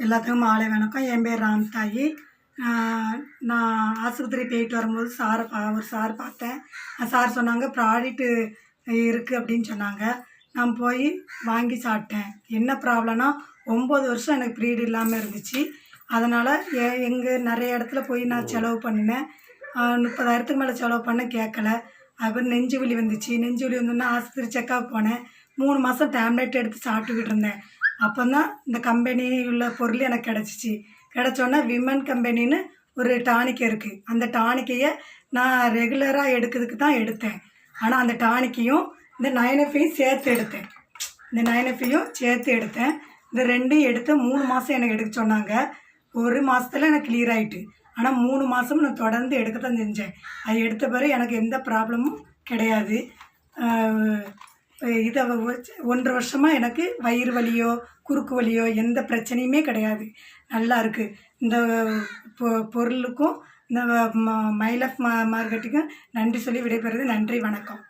எல்லாத்துக்கும் மாலை வணக்கம். என் பேர் ராம்தாயி. நான் ஆஸ்பத்திரி போயிட்டு வரும்போது ஒரு சார் பார்த்தேன். சார் சொன்னாங்க ப்ராடக்ட்டு இருக்குது அப்படின்னு சொன்னாங்க. நான் போய் வாங்கி சாப்பிட்டேன். என்ன ப்ராப்ளம்னா 9 வருஷம் எனக்கு ப்ரீடு இல்லாமல் இருந்துச்சு. அதனால் நிறைய இடத்துல போய் நான் செலவு பண்ணினேன். 30,000க்கு மேலே செலவு பண்ண கேட்கல. அதுக்கப்புறம் நெஞ்சு வலி வந்துச்சு. நெஞ்சு வலி வந்தோன்னா ஆஸ்பத்திரி செக்கப் போனேன். 3 மாதம் டேப்லெட் எடுத்து சாப்பிட்டுக்கிட்டு இருந்தேன். அப்போ தான் இந்த கம்பெனி உள்ள பொருள் எனக்கு கிடச்சிச்சு. கிடச்சோன்னே விமன் கம்பெனின்னு ஒரு டானிக் இருக்குது. அந்த டானிக்கையை நான் ரெகுலராக எடுக்கிறதுக்கு தான் எடுத்தேன். ஆனால் அந்த டானிக்கையும் இந்த 9Fையும் சேர்த்து எடுத்தேன். இந்த ரெண்டையும் எடுத்து 3 மாதம் எனக்கு எடுக்க சொன்னாங்க. 1 மாதத்தில் எனக்கு கிளியர் ஆகிட்டு. ஆனால் 3 மாதமும் நான் தொடர்ந்து எடுக்க தான் செஞ்சேன். அது எடுத்த பிறகு எனக்கு எந்த ப்ராப்ளமும் கிடையாது. இதை 1.5 வருஷமாக எனக்கு வயிறு வலியோ குறுக்கு வலியோ எந்த பிரச்சனையுமே கிடையாது. நல்லா இருக்குது. இந்த பொருளுக்கும் இந்த மைலஃப் மார்க்கெட்டுக்கும் நன்றி சொல்லி விடைபெறுவது. நன்றி, வணக்கம்.